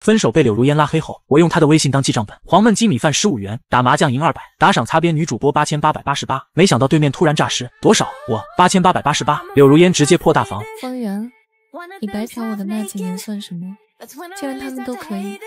分手被柳如烟拉黑后，我用她的微信当记账本，黄焖鸡米饭15元，打麻将赢200，打赏擦边女主播8888，没想到对面突然诈尸，多少？我8888，柳如烟直接破大防。方圆，你白嫖我的那几年算什么？既然他们都可以，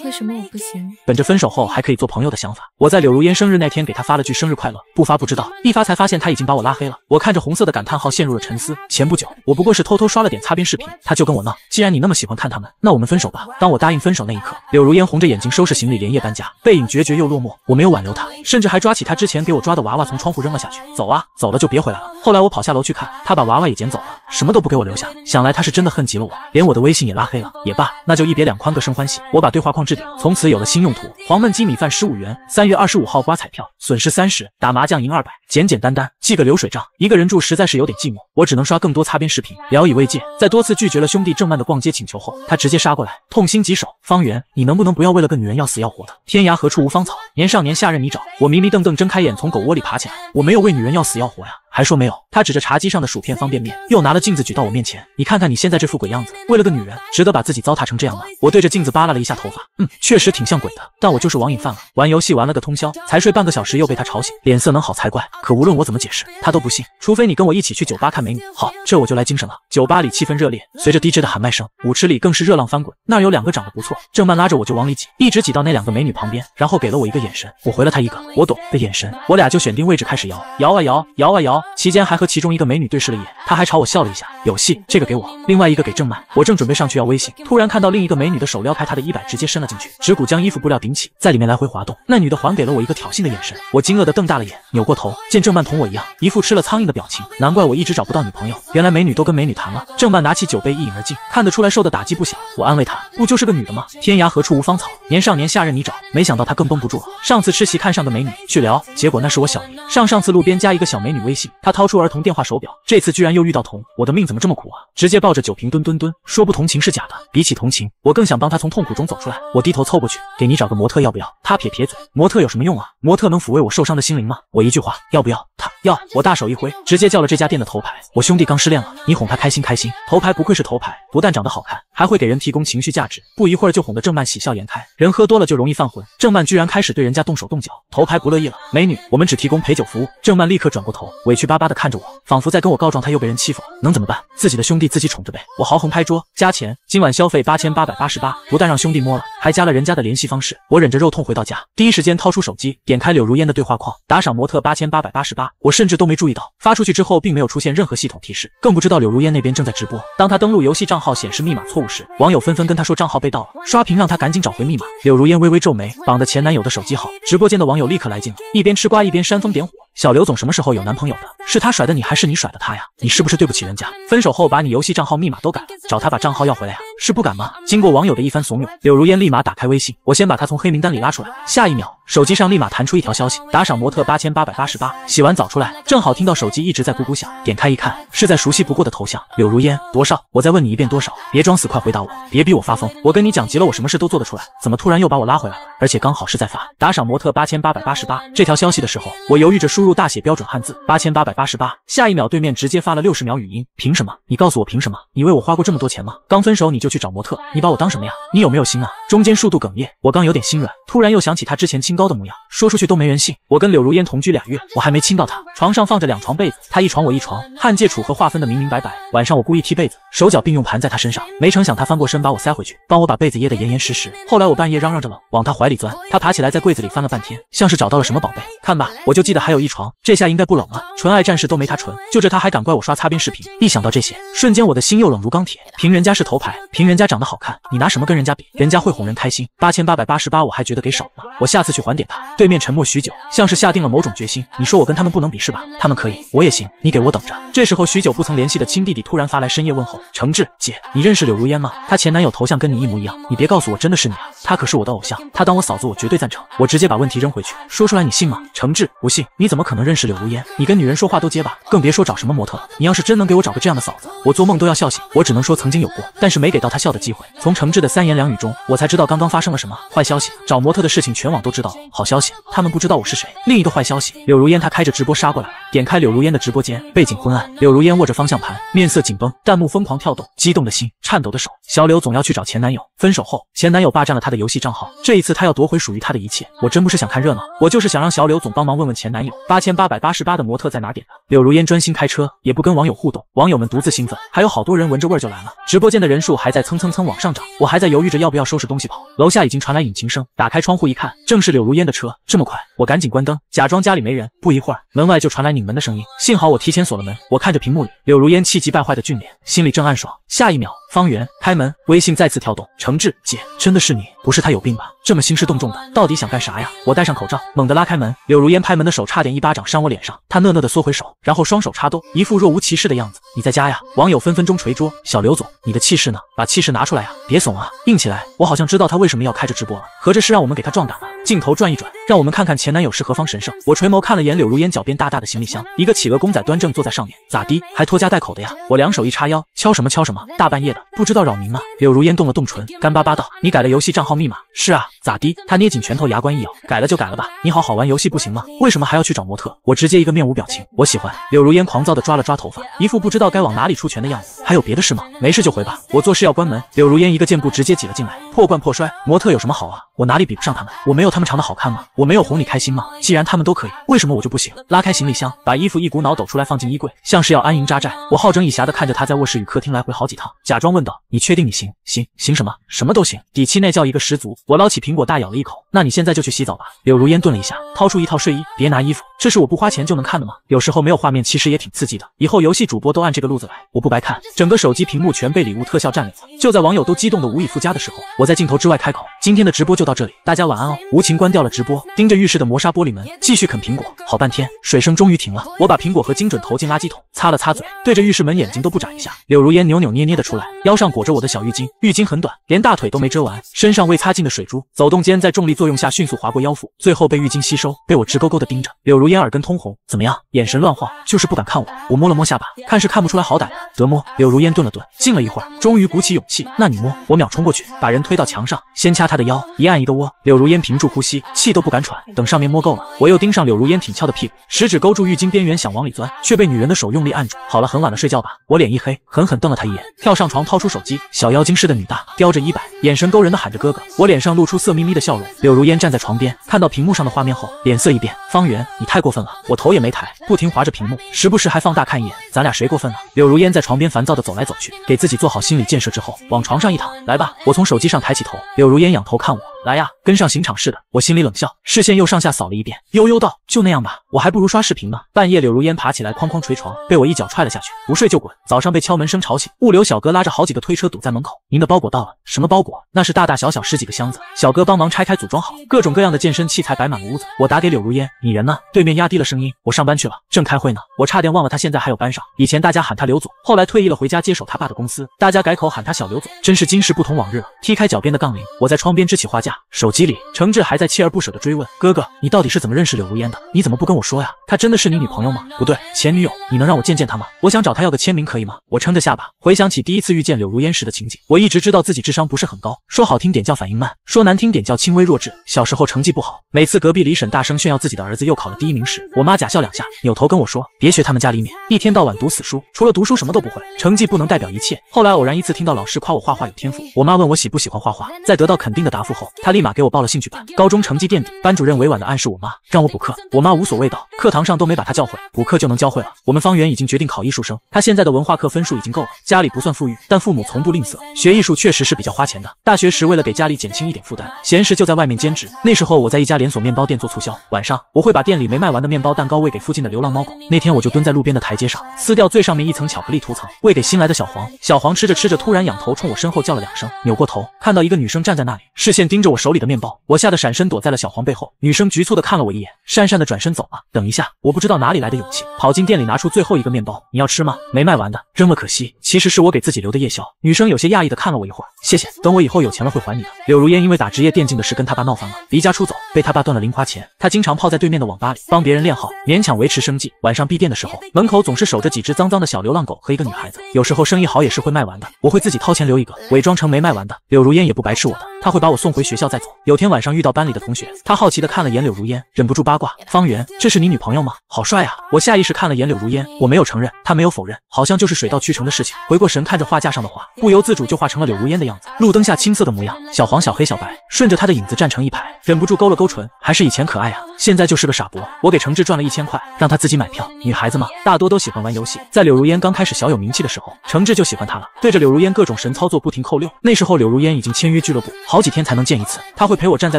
为什么我不行？本着分手后还可以做朋友的想法，我在柳如烟生日那天给她发了句生日快乐，不发不知道，一发才发现她已经把我拉黑了。我看着红色的感叹号陷入了沉思。前不久我不过是偷偷刷了点擦边视频，她就跟我闹，既然你那么喜欢看他们，那我们分手吧。当我答应分手那一刻，柳如烟红着眼睛收拾行李连夜搬家，背影决绝又落寞。我没有挽留她，甚至还抓起她之前给我抓的娃娃从窗户扔了下去，走啊，走了就别回来了。后来我跑下楼去看，她把娃娃也捡走了，什么都不给我留下，想来她是真的恨极了我，连我的微信也拉黑了。也罢，那就一别两宽个生欢喜。我把对话框置顶，从此有了新用途，黄焖鸡米饭15元，3月25号刮彩票，损失30，打麻将赢200，简简单单记个流水账。一个人住实在是有点寂寞，我只能刷更多擦边视频，聊以慰藉。在多次拒绝了兄弟郑曼的逛街请求后，他直接杀过来，痛心疾首。方圆，你能不能不要为了个女人要死要活的？天涯何处无芳草，年少年下任你找。我迷迷瞪瞪睁开眼从狗窝里爬起来，我没有为女人要死要活呀，还说没有。他指着茶几上的薯片方便面，又拿了镜子举到我面前，你看看你现在这副鬼样子，为了个女人值得把自己糟蹋成这样吗？我对着镜子扒拉了一下头发，确实挺像鬼的，但我就是网瘾犯了，玩游戏玩了个通宵，才睡半个小时又被他吵醒，脸色能好才怪。可无论我怎么解释，他都不信，除非你跟我一起去酒吧看美女。好，这我就来精神了。酒吧里气氛热烈，随着 DJ 的喊麦声，舞池里更是热浪翻滚。那儿有2个长得不错，郑曼拉着我就往里挤，一直挤到那2个美女旁边，然后给了我一个眼神，我回了他一个我懂的眼神。我俩就选定位置开始摇，摇啊摇，摇啊摇，期间还和其中一个美女对视了一眼，她还朝我笑了一下，有戏，这个给我，另外一个给郑曼。我正准备上去要微信，突然看到另一个美女的手撩开她的衣摆，直接伸了进去，指骨将衣服布料顶起，在里面来回滑动。那女的还给了我一个挑衅的眼神，我惊愕的瞪大了眼，扭过头，见郑曼同我一样，一副吃了苍蝇的表情，难怪我一直找不到女朋友，原来美女都跟美女谈了。郑曼拿起酒杯一饮而尽，看得出来受的打击不小。我安慰她，不就是个女的吗？天涯何处无芳草，年少年下任你找。没想到她更绷不住了，上次吃席看上个美女去聊，结果那是我小姨。上次路边加一个小美女微信，她掏出儿童电话手表，这次居然又遇到同，我的命怎么这么苦啊？直接抱着酒瓶蹲，说不同情是假的。比起同情，我更想帮她从痛苦中走出来。我低头凑过去，给你找个模特要不要？她撇嘴，模特有什么用啊？模特能抚慰我受伤的心灵吗？我一句话，要不要？她要，我大手一挥，直接叫了这家店的头牌。我兄弟刚失恋了，你哄他开心开心。头牌不愧是头牌，不但长得好看，还会给人提供情绪价值。不一会儿就哄得郑曼喜笑颜开。人喝多了就容易犯浑，郑曼居然开始对人家动手动脚，头牌不乐意了，美女，我们只提供陪酒服务。郑曼立刻转过头，委屈巴巴地看着我，仿佛在跟我告状他又被人欺负，能怎么办？自己的兄弟自己宠着呗。我豪横拍桌，加钱，今晚消费8888，不但让兄弟摸了，还加了人家的联系方式。我忍着肉痛回到家，第一时间掏出手机，点开柳如烟的对话框，打赏模特8888，我甚至都没注意到，发出去之后并没有出现任何系统提示，更不知道柳如烟那边正在直播。当他登录游戏账号显示密码错误时，网友纷纷跟他说账号被盗了，刷屏让他赶紧找回密码。柳如烟微微皱眉，绑的前男友的手机号，直播间的网友立刻来劲了，一边吃瓜一边煽风点火。小刘总什么时候有男朋友的？是他甩的你还是你甩的他呀？你是不是对不起人家？分手后把你游戏账号密码都改了，找他把账号要回来呀？是不敢吗？经过网友的一番怂恿，柳如烟立马打开微信，我先把他从黑名单里拉出来，下一秒手机上立马弹出一条消息，打赏模特8888，洗完澡出来，正好听到手机一直在咕咕响，点开一看，是在熟悉不过的头像，柳如烟，多少？我再问你一遍多少？别装死，快回答我，别逼我发疯，我跟你讲急了我什么事都做得出来，怎么突然又把我拉回来了？而且刚好是在发打赏模特8888这条消息的时候，我犹豫着输入大写标准汉字8888，下一秒对面直接发了60秒语音，凭什么？你告诉我凭什么？你为我花过这么多钱吗？刚分手你就去找模特，你把我当什么呀？你有没有心啊？中间数度哽咽，我刚有点心软，突然又想起他之前清高的模样，说出去都没人信。我跟柳如烟同居2月，我还没亲到她，床上放着2床被子，她一床我一床，汉界楚河划分的明明白白。晚上我故意踢被子，手脚并用盘在她身上，没成想她翻过身把我塞回去，帮我把被子掖得严严实实。后来我半夜嚷嚷着冷，往她怀里钻，她爬起来在柜子里翻了半天，像是找到了什么宝贝。看吧，我就记得还有一床，这下应该不冷了。纯爱战士都没她纯，就这她还敢怪我刷擦边视频。一想到这些，瞬间我的心又冷如钢铁。凭人家是头牌，凭人家长得好看，你拿什么跟人家比？人家会哄人开心，8888我还觉得给少了吗？我下次去还点他。对面沉默许久，像是下定了某种决心。你说我跟他们不能比是吧？他们可以，我也行，你给我等着。这时候许久不曾联系的亲弟弟突然发来深夜问候，诚挚姐，你认识柳如烟吗？她前男友头像跟你一模一样，你别告诉我真的是你啊，她可是我的偶像，她当我嫂子我绝对赞成。我直接把问题扔回去，说出来你信吗？诚挚不信，你怎么可能认识柳如烟？你跟女人说话都结巴，更别说找什么模特了。你要是真能给我找个这样的嫂子，我做梦都要笑醒。我只能说曾经有过，但是没给到她笑的机会。从诚挚的3言2语中，我才知道刚刚发生了什么。坏消息，找模特的事情全网都知道了。好消息，他们不知道我是谁。另一个坏消息，柳如烟她开着直播杀过来了。点开柳如烟的直播间，背景昏暗，柳如烟握着方向盘，面色紧绷，弹幕疯狂跳动，激动的心，颤抖的手。小柳总要去找前男友，分手后，前男友霸占了她的游戏账号，这一次他要夺回属于她的一切。我真不是想看热闹，我就是想让小柳总帮忙问问前男友8888的模特在哪点的。柳如烟专心开车，也不跟网友互动，网友们独自兴奋，还有好多人闻着味儿就来了。直播间的人数还在蹭往上涨，我还在犹豫着要不要收拾东西跑。楼下已经传来引擎声，打开窗户一看，正是柳如烟的车。这么快，我赶紧关灯，假装家里没人。不一会儿，门外就传来拧门的声音，幸好我提前锁了门。我看着屏幕里柳如烟气急败坏的俊脸，心里正暗爽。下一秒，方圆开门，微信再次跳动，诚挚姐，真的是你？不是他有病吧？这么兴师动众的，到底想干啥呀？我戴上口罩，猛地拉开门，柳如烟拍门的手差点一巴掌扇我脸上，她讷讷的缩回手，然后双手插兜，一副若无其事的样子。你在家呀？网友分分钟捶桌。小刘总，你的气势呢？把气势拿出来呀，别怂啊，硬起来。我好像知道他为什么要开着直播了，合着是让我们给他壮胆了。镜头转一转，让我们看看前男友是何方神圣。我垂眸看了眼柳如烟脚边大大的行李箱，一个企鹅公仔端正坐在上面，咋地？还拖家带口的呀？我两手一叉腰，敲什么敲什么？大半夜的，不知道扰民吗？柳如烟动了动唇，干巴巴道：“你改了游戏账号密码？”是啊，咋地？他捏紧拳头，牙关一咬，改了就改了吧。你好好玩游戏不行吗？为什么还要去找模特？我直接一个面无表情。我喜欢。柳如烟狂躁的抓了抓头发，一副不知道该往哪里出拳的样子。还有别的事吗？没事就回吧，我做事要关门。柳如烟一个箭步直接挤了进来，破罐破摔。模特有什么好啊？我哪里比不上他们？我没有他们长得好看吗？我没有哄你开心吗？既然他们都可以，为什么我就不行？拉开行李箱，把衣服一股脑抖出来放进衣柜，像是要安营扎寨。我好整以暇的看着他在卧室与客厅来回好几趟，假装问道：“你确定你行？行什么？什么都行，底气那叫一个十足。”我捞起苹果大咬了一口。那你现在就去洗澡吧。柳如烟顿了一下，掏出一套睡衣。别拿衣服，这是我不花钱就能看的吗？有时候没有画面其实也挺刺激的，以后游戏主播都按这个路子来，我不白看。整个手机屏幕全被礼物特效占领了。就在网友都激动的无以复加的时候，我在镜头之外开口：“今天的直播就到这里，大家晚安哦。”无情关掉了直播，盯着浴室的磨砂玻璃门，继续啃苹果。好半天，水声终于停了。我把苹果核精准投进垃圾桶，擦了擦嘴，对着浴室门眼睛都不眨一下。柳如烟扭扭捏捏的出来，腰上裹着我的小浴巾，浴巾很短，连大腿都没遮完，身上未擦净的水珠，走动间在重力作用下迅速划过腰腹，最后被浴巾吸收，被我直勾勾的盯着。柳如烟耳根通红，怎么样？眼神乱晃，就是不敢看我。我摸了摸下巴，看是看不出来好歹的，得摸。柳如烟顿了顿，静了一会儿，终于鼓起勇气，那你摸。我秒冲过去，把人推到墙上，先掐她的腰，一按一个窝。柳如烟屏住呼吸，气都不敢喘。等上面摸够了，我又盯上柳如烟挺翘的屁股，食指勾住浴巾边缘想往里钻，却被女人的手用力按住。好了，很晚了，睡觉吧。我脸一黑，狠狠瞪了她一眼，跳上床掏出手机，小妖精似的女大，叼着100，眼神勾人的喊着哥哥。我脸上露出色眯眯的笑容。柳如烟站在床边，看到屏幕上的画面后，脸色一变，方圆，你太过分了。我头也没抬，不停划着屏幕，时不时还放大看一眼，咱俩谁过分了？柳如烟在床边烦躁的走来走去，给自己做好心理建设之后，往床上一躺，来吧。我从手机上抬起头，柳如烟仰头看我，来呀，跟上刑场似的。我心里冷笑，视线又上下扫了一遍，悠悠道，就那样吧，我还不如刷视频呢。半夜柳如烟爬起来哐哐捶床，被我一脚踹了下去，不睡就滚。早上被敲门声吵醒，物流小哥拉着好几个推车堵在门口，您的包裹到了。什么包裹？那是大大小小10几个箱子，小哥帮忙拆开组装好，各种各样的健身器材摆满了屋子。我打给柳如烟，你人呢？对面压低了声音，我上班去了，正开会呢。我差点忘了他现在还有班上，以前大家喊他刘总，后来退役了回家接手他爸的公司，大家改口喊他小刘总，真是今时不同往日了。踢开脚边的杠铃，我在窗边支起画架，手机里程志还在锲而不舍地追问，哥哥，你到底是怎么认识柳如烟的？你怎么不跟我说呀？她真的是你女朋友吗？不对，前女友。你能让我见见她吗？我想找她要个签名可以吗？我撑着下巴回想起第一次遇见柳如烟时的情景，我一直知道自己智商不是很高，说好听点叫反应慢，说难听点叫轻微弱智。小时候成绩不好，每次隔壁李婶大声炫耀自己的儿子又考了第1名时，我妈假笑2下，扭头跟我说，别学他们家李勉，一天到晚读死书，除了读书什么都不会，成绩不能代表一切。后来偶然一次听到老师夸我画画有天赋，我妈问我喜不喜欢画画，在得到肯定的答复后，她立马给我报了兴趣班。高中成绩垫底，班主任委婉的暗示我妈让我补课，我妈无所谓道，课堂上都没把她教会，补课就能教会了。我们方圆已经决定考艺术生，他现在的文化课分数已经够了，家里不算富裕，但父母从不吝啬，学艺术确实是比较花钱的。大学时为了给家里减轻一点负担，闲时就在外面兼职。那时候我在一家连锁面包店做促销，晚上我会把店里没卖完的面包蛋糕喂给附近的流浪猫狗。那天我就蹲在路边的台阶上，撕掉最上面一层巧克力涂层，喂给新来的小黄。小黄吃着吃着突然仰头冲我身后叫了2声，扭过头看到一个女生站在那里，视线盯着我手里的面包，我吓得闪身躲在了小黄背后。女生局促的看了我一眼，讪讪的转身走了。等一下，我不知道哪里来的勇气，跑进店里拿出最后一个面包，你要吃吗？没卖完的，扔了可惜。其实是我给自己留的夜宵。女生有些讶异的看了我一会儿，谢谢，等我以后有钱了会还你的。柳如烟因为打职业电竞的事跟他爸闹翻了，离家出走，被他爸断了零花钱。他经常泡在对面的网吧里帮别人练号，勉强维持生计。晚上闭店的时候，门口总是守着几只脏脏的小流浪狗和一个女孩子。有时候生意好也是会卖完的，我会自己掏钱留一个，伪装成没卖完的。柳如烟也不白吃我的。他会把我送回学校再走。有天晚上遇到班里的同学，他好奇地看了眼柳如烟，忍不住八卦：方圆，这是你女朋友吗？好帅啊！我下意识看了眼柳如烟，我没有承认，他没有否认，好像就是水到渠成的事情。回过神看着画架上的画，不由自主就画成了柳如烟的样子，路灯下青涩的模样，小黄小黑小白，顺着他的影子站成一排，忍不住勾了勾唇，还是以前可爱啊，现在就是个傻博。我给程志赚了1000块，让他自己买票。女孩子嘛，大多都喜欢玩游戏，在柳如烟刚开始小有名气的时候，程志就喜欢她了，对着柳如烟各种神操作不停扣6。那时候柳如烟已经签约俱乐部，好几天才能见一次。他会陪我站在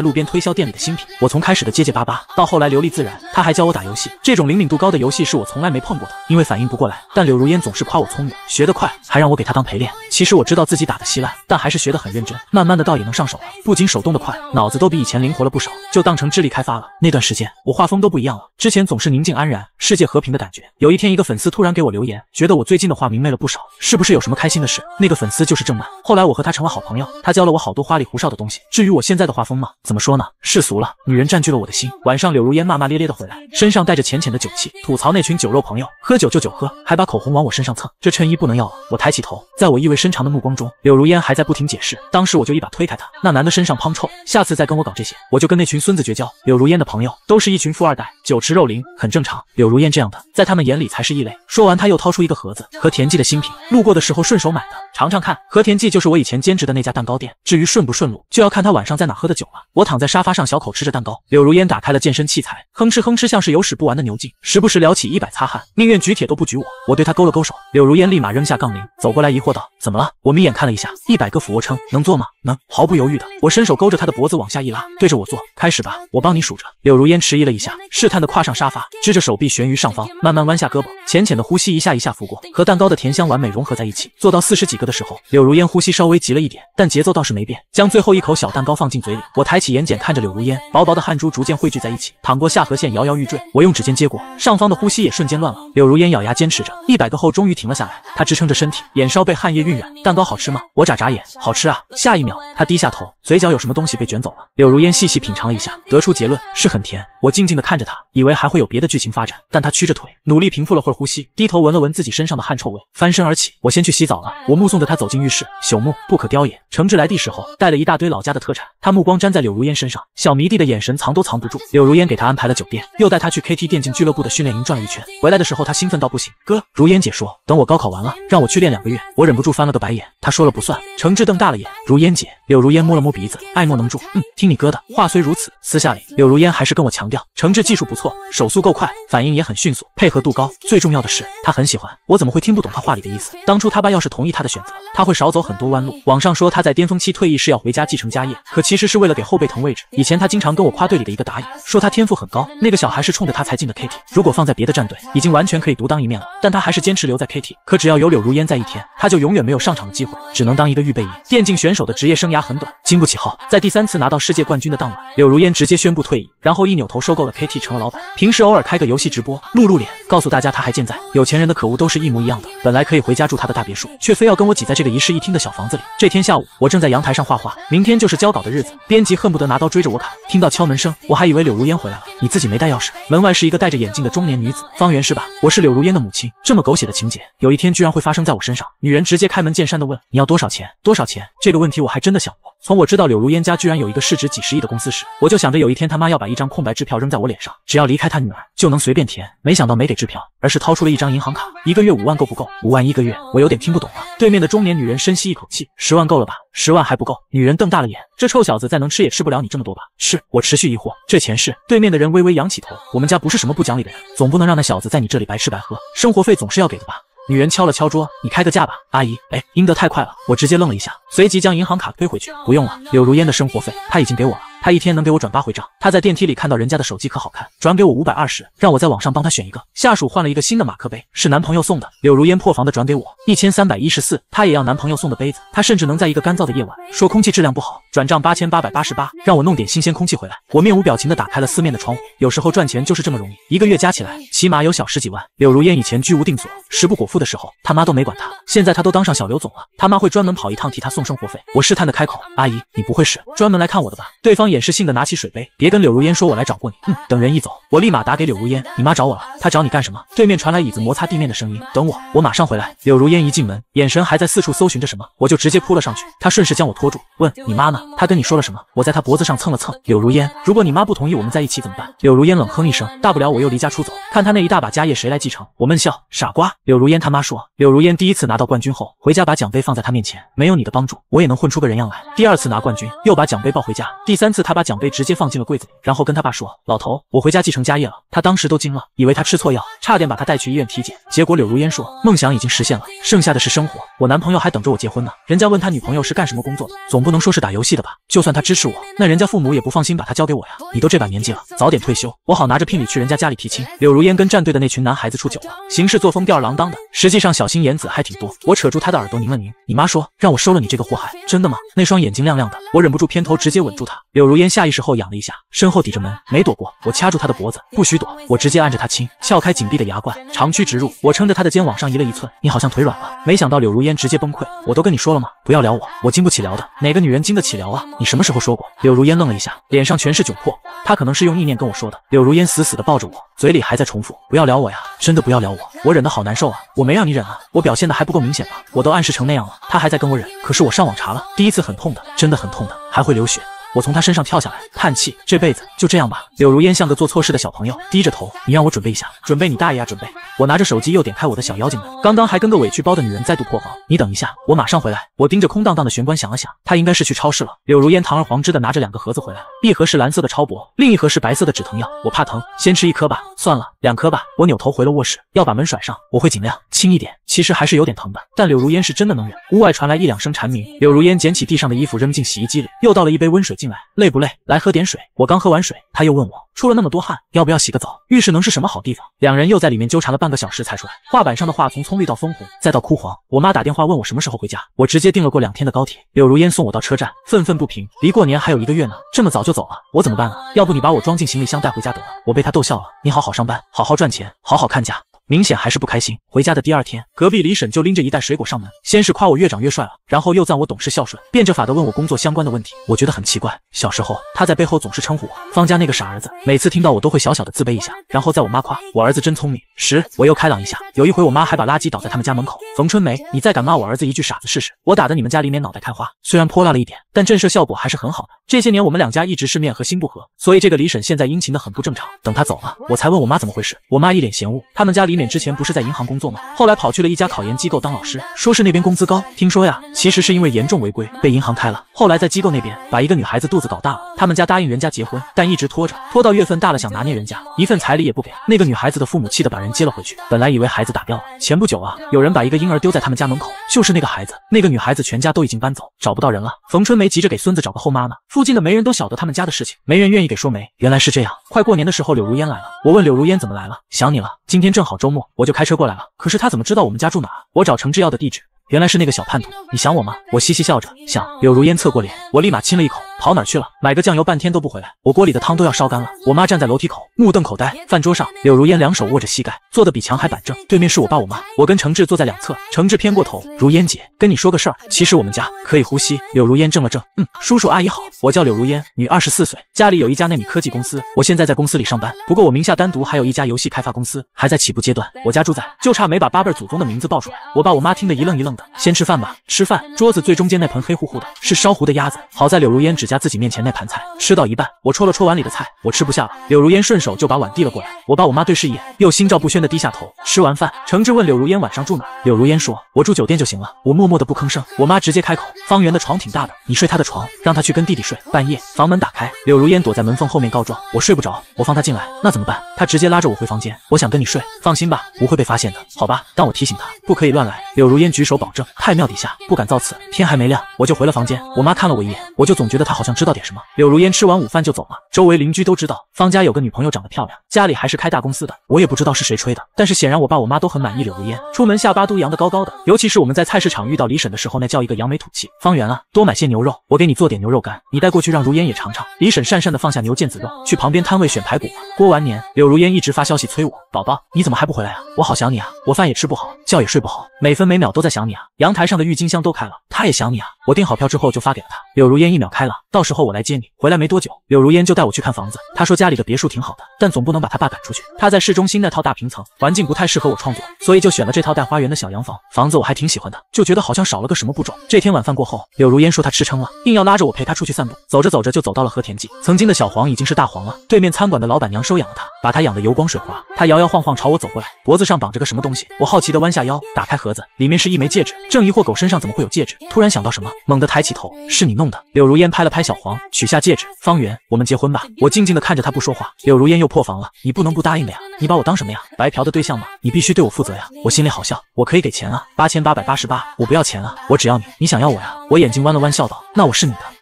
路边推销店里的新品，我从开始的结结巴巴到后来流利自然，他还教我打游戏，这种灵敏度高的游戏是我从来没碰过的，因为反应不过来。但柳如烟总是夸我聪明，学得快，还让我给她当陪练。其实我知道自己打得稀烂，但还是学得很认真，慢慢的倒也能上手了，不仅手动得快，脑子都比以前灵活了不少，就当成智力开发了。那段时间我画风都不一样了，之前总是宁静安然、世界和平的感觉。有一天一个粉丝突然给我留言，觉得我最近的画明媚了不少，是不是有什么开心的事？那个粉丝就是郑曼，后来我和他成了好朋友，他教了我好多花里胡哨的东西。至于我现在的画风嘛，怎么说呢，世俗了，女人占据了我的心。晚上柳如烟骂骂咧咧的回来，身上带着浅浅的酒气，吐槽那群酒肉朋友，喝酒就酒喝，还把口红往我身上蹭，这衬衣不能要了。我抬起头，在我意味深长的目光中，柳如烟还在不停解释，当时我就一把推开他，那男的身上滂臭，下次再跟我搞这些，我就跟那群孙子绝交。柳如烟的朋友都是一群富二代，酒池肉林，很正常，柳如烟这样的在他们眼里才是异类。说完他又掏出一个盒子，和田记的新品，路过的时候顺手买的，尝尝看。和田记就是我以前兼职的那家蛋糕店，至于顺不顺路，就要看他晚上在哪喝的酒了。我躺在沙发上小口吃着蛋糕，柳如烟打开了健身器材，哼哧哼哧像是有使不完的牛劲，时不时撩起100擦汗，宁愿举铁都不举我。我对他勾了勾手，柳如烟立马扔下杠铃，走过来疑惑道：怎么了？我眯眼看了一下，100个俯卧撑能做吗？能。毫不犹豫的，我伸手勾着他的脖子往下一拉，对着我做，开始吧，我帮你数着。柳如烟迟疑了一下，试探的跨上沙发，支着手臂悬于上方，慢慢弯下胳膊，浅浅的呼吸一下一下拂过，和蛋糕的甜香完美融合在一起。做到40几个的时候，柳如烟呼吸稍微急了一点，但节奏倒是没变，将最后一口小蛋糕放进嘴里。我抬起眼睑看着柳如烟，薄薄的汗珠逐渐汇聚在一起，淌过下颌线摇摇欲坠。我用指尖接过，上方的呼吸也瞬间乱了。柳如烟咬牙坚持着，100个后终于停了下来，她支撑着身体，眼梢被汗液晕染。蛋糕好吃吗？我眨眨眼，好吃啊。下一秒，她低下头，嘴角有什么东西被卷走了。柳如烟细细品尝了一下，得出结论是很甜。我静静地看着她，以为还会有别的剧情发展，但她屈着腿，努力平复了会儿呼吸，低头闻了闻自己身上的汗臭味，翻身而起。我先去洗澡了。我目送着她走进浴室，朽木不可雕也。程志来地时候带了一大堆老家的特产，他目光粘在柳如烟身上，小迷弟的眼神藏都藏不住。柳如烟给他安排了酒店，又带他去 KT 电竞俱乐部的训练营转了一圈。回来的时候他兴奋到不行，哥，如烟姐说等我高考完了让我去练2个月。我忍不住翻了个白眼，他说了不算。程志瞪大了眼，如烟姐。柳如烟摸了摸鼻子，爱莫能助，听你哥的。话虽如此，私下里柳如烟还是跟我强调，程志技术不错，手速够快，反应也很迅速，配合度高，最重要的是他很喜欢我。怎么会听不懂他话里的意思？当初他爸要是同意他的选择，他会少走很多弯路。网上说他在巅峰期退役是要回家继承家业，可其实是为了给后辈腾位置。以前他经常跟我夸队里的一个打野，说他天赋很高，那个小孩是冲着他才进的 KT， 如果放在别的战队已经完全可以独当一面了，但他还是坚持留在 KT。 可只要有柳如烟在一天，他就永远没有上场的机会，只能当一个预备役。电竞选手的职业生涯很短，经不起耗。在第3次拿到世界冠军的当晚，柳如烟直接宣布退役，然后一扭头收购了 KT， 成了老板。平时偶尔开个游戏直播，露脸，告诉大家他还健在。有钱人的可恶都是一模一样的，本来可以回家住他的大别墅，却非要跟我挤在这个一室一厅的小房子里。这天下午，我正在阳台上画画，明天就是交稿的日子，编辑恨不得拿刀追着我砍。听到敲门声，我还以为柳如烟回来了。你自己没带钥匙？门外是一个戴着眼镜的中年女子。方圆是吧？我是柳如烟的母亲。这么狗血的情节，有一天居然会发生在我身上。女人直接开门见山的问：你要多少钱？多少钱？这个问题我还真的想过。从我知道柳如烟家居然有一个市值几十亿的公司时，我就想着有一天他妈要把一张空白支票扔在我脸上，只要离开他女儿就能随便填。没想到没给支票，而是掏出了一张银行卡。1个月5万够不够？5万1个月，我有点听不懂了。对面的中年女人深吸一口气：10万够了吧？10万还不够。女人瞪大了眼：这臭小子再能吃也吃不了你这么多吧？是。我持续疑惑，这钱是？对面的人微微扬起头：我们家不是什么不讲理的人，总不能让那小子在你这里白吃白喝，生活费总是要给的吧？女人敲了敲桌：你开个价吧，阿姨。应得太快了。我直接愣了一下，随即将银行卡推回去。不用了，柳如烟的生活费她已经给我了，她一天能给我转8回账。她在电梯里看到人家的手机可好看，转给我520，让我在网上帮她选一个。下属换了一个新的马克杯，是男朋友送的。柳如烟破防的转给我1314，她也要男朋友送的杯子。她甚至能在一个干燥的夜晚说空气质量不好，转账8888，让我弄点新鲜空气回来。我面无表情的打开了4面的窗户。有时候赚钱就是这么容易，1个月加起来起码有小10几万。柳如烟以前居无定所，食不果腹的时候，他妈都没管她，现在她都当上小刘总了，他妈会专门跑一趟替她送生活费。我试探的开口：阿姨，你不会是专门来看我的吧？对方掩饰性的拿起水杯，别跟柳如烟说我来找过你。等人一走，我立马打给柳如烟，你妈找我了。她找你干什么？对面传来椅子摩擦地面的声音。等我马上回来。柳如烟一进门，眼神还在四处搜寻着什么，我就直接扑了上去。她顺势将我拖住，问你妈呢？她跟你说了什么？我在她脖子上蹭了蹭。柳如烟，如果你妈不同意我们在一起怎么办？柳如烟冷哼一声，大不了我又离家出走，看她那一大把家业谁来继承？我闷笑，傻瓜。柳如烟他妈说，柳如烟第一次拿到冠军后，回家把奖杯放在她面前，没有你的帮助，我也能混出个人样来。第二次拿冠军，又把奖杯抱回家。第三次，她把奖杯直接放进了柜子里，然后跟她爸说，老头，我回家继承家业了。她当时都惊了，以为他吃错药，差点把他带去医院体检。结果柳如烟说，梦想已经实现了，剩下的是生活。我男朋友还等着我结婚呢。人家问他女朋友是干什么工作的，总不能说是打游戏的吧？就算他支持我，那人家父母也不放心把他交给我呀。你都这把年纪了，早点退休，我好拿着聘礼去人家家里提亲。柳如烟跟战队的那群男孩子处久了，行事作风吊儿郎当的，实际上小心眼子还挺多。我扯住他的耳朵拧了拧，你妈说让我收了你这个祸害，真的吗？那双眼睛亮亮的，我忍不住偏头直接吻住他。柳如烟下意识后仰了一下，身后抵着门，没躲过。我掐住他的脖子，不许躲。我直接按着他亲，撬开紧闭的牙冠，长驱直入。我撑着他的肩往上移了1寸，你好像腿软了。没想到柳如烟直接崩溃，我都跟你说了吗？不要撩我，我经不起撩的。哪个女人经得起撩啊？你什么时候说过？柳如烟愣了一下，脸上全是窘迫。她可能是用意念跟我说的。柳如烟死死地抱着我，嘴里还在重复，不要撩我呀，真的不要撩我。我忍得好难受啊，我没让你忍啊，我表现的还不够明显吗？我都暗示成那样了，她还在跟我忍。可是我上网查了，第一次很痛的，真的很痛的，还会流血。我从他身上跳下来，叹气，这辈子就这样吧。柳如烟像个做错事的小朋友，低着头，你让我准备一下，准备你大爷啊，准备。我拿着手机又点开我的小妖精们，刚刚还跟个委屈包的女人再度破防。你等一下，我马上回来。我盯着空荡荡的玄关想了想，他应该是去超市了。柳如烟堂而皇之的拿着2个盒子回来，一盒是蓝色的超薄，另一盒是白色的止疼药。我怕疼，先吃1颗吧，算了，2颗吧。我扭头回了卧室，要把门甩上，我会尽量轻一点。其实还是有点疼的，但柳如烟是真的能忍。屋外传来1、2声蝉鸣，柳如烟捡起地上的衣服扔进洗衣机里，又倒了一杯温水进来。累不累？来喝点水。我刚喝完水，他又问我出了那么多汗，要不要洗个澡？浴室能是什么好地方？两人又在里面纠缠了半个小时才出来。画板上的画从葱绿到枫红，再到枯黄。我妈打电话问我什么时候回家，我直接订了过2天的高铁。柳如烟送我到车站，愤愤不平，离过年还有1个月呢，这么早就走了，我怎么办啊？要不你把我装进行李箱带回家得了。我被他逗笑了，你好好上班，好好赚钱，好好看家。明显还是不开心。回家的第2天，隔壁李婶就拎着1袋水果上门，先是夸我越长越帅了，然后又赞我懂事孝顺，变着法的问我工作相关的问题。我觉得很奇怪，小时候他在背后总是称呼我方家那个傻儿子，每次听到我都会小小的自卑一下，然后在我妈夸我儿子真聪明时，我又开朗一下。有一回我妈还把垃圾倒在他们家门口，冯春梅，你再敢骂我儿子一句傻子试试，我打得你们家李冕脑袋开花。虽然泼辣了一点，但震慑效果还是很好的。这些年我们2家一直是面和心不和，所以这个李婶现在殷勤的很不正常。等他走了，我才问我妈怎么回事，我妈一脸嫌恶，他们家李冕之前不是在银行工作吗？后来跑去了一家考研机构当老师，说是那边工资高。听说呀，其实是因为严重违规被银行开了。后来在机构那边把一个女孩子肚子搞大了，他们家答应人家结婚，但一直拖着，拖到月份大了想拿捏人家，一份彩礼也不给。那个女孩子的父母气得把人接了回去，本来以为孩子打掉了。前不久啊，有人把一个婴儿丢在他们家门口，就是那个孩子。那个女孩子全家都已经搬走，找不到人了。冯春梅急着给孙子找个后妈呢，附近的媒人都晓得他们家的事情，没人愿意给说媒。原来是这样。快过年的时候，柳如烟来了，我问柳如烟怎么来了，想你了，今天正好周末，我就开车过来了。可是他怎么知道我们家住哪？我找程志耀的地址，原来是那个小叛徒。你想我吗？我嘻嘻笑着想。柳如烟侧过脸，我立马亲了一口。跑哪儿去了？买个酱油半天都不回来，我锅里的汤都要烧干了。我妈站在楼梯口，目瞪口呆。饭桌上，柳如烟2手握着膝盖，坐得比墙还板正。对面是我爸我妈，我跟程志坐在2侧。程志偏过头，如烟姐，跟你说个事儿，其实我们家可以呼吸。柳如烟怔了怔，叔叔阿姨好，我叫柳如烟，女24岁，家里有一家纳米科技公司，我现在在公司里上班。不过我名下单独还有一家游戏开发公司，还在起步阶段。我家住在，就差没把8辈祖宗的名字报出来。我爸我妈听得一愣一愣的。先吃饭吧。吃饭，桌子最中间那盆黑乎乎的，是烧糊的鸭子。好在柳如烟只夹自己面前那盘菜，吃到一半，我戳了戳碗里的菜，我吃不下了。柳如烟顺手就把碗递了过来，我爸我妈对视一眼，又心照不宣的低下头。吃完饭，程志问柳如烟晚上住哪？柳如烟说，我住酒店就行了。我默默的不吭声。我妈直接开口，方圆的床挺大的，你睡她的床，让她去跟弟弟睡。半夜，房门打开，柳如烟躲在门缝后面告状，我睡不着，我放她进来，那怎么办？她直接拉着我回房间，我想跟你睡，放心吧，不会被发现的。好吧，但我提醒她，不可以乱来。柳如烟举手保证，太庙底下不敢造次。天还没亮，我就回了房间。我妈看了我一眼，我就总觉得她好像知道点什么。柳如烟吃完午饭就走了，周围邻居都知道方家有个女朋友长得漂亮，家里还是开大公司的。我也不知道是谁吹的，但是显然我爸我妈都很满意柳如烟，出门下巴都扬得高高的。尤其是我们在菜市场遇到李婶的时候，那叫一个扬眉吐气。方圆啊，多买些牛肉，我给你做点牛肉干，你带过去让如烟也尝尝。李婶讪讪地放下牛腱子肉，去旁边摊位选排骨吧。过完年，柳如烟一直发消息催我，宝宝你怎么还不回来啊？我好想你啊，我饭也吃不好，觉也睡不好，每分每秒都在想你啊。阳台上的郁金香都开了，他也想你啊。我订好票之后就发给了他。柳如烟一秒开朗，到时候我来接你。回来没多久，柳如烟就带我去看房子。她说家里的别墅挺好的，但总不能把他爸赶出去。他在市中心那套大平层，环境不太适合我创作，所以就选了这套带花园的小洋房。房子我还挺喜欢的，就觉得好像少了个什么步骤。这天晚饭过后，柳如烟说她吃撑了，硬要拉着我陪她出去散步。走着走着就走到了和田记，曾经的小黄已经是大黄了。对面餐馆的老板娘收养了他，把他养得油光水滑。他摇摇晃晃朝我走过来，脖子上绑着个什么东西。我好奇地弯下腰，打开盒子，里面是一枚戒指。正疑惑狗身上怎么会有戒指，突然想到什么，猛地抬起头，是你弄的。柳如烟拍了拍小黄，取下戒指。方圆，我们结婚吧。我静静地看着他不说话。柳如烟又破防了，你不能不答应的呀，你把我当什么呀？白嫖的对象吗？你必须对我负责呀。我心里好笑，我可以给钱啊，8888，我不要钱啊，我只要你。你想要我呀？我眼睛弯了弯笑道，那我是你的。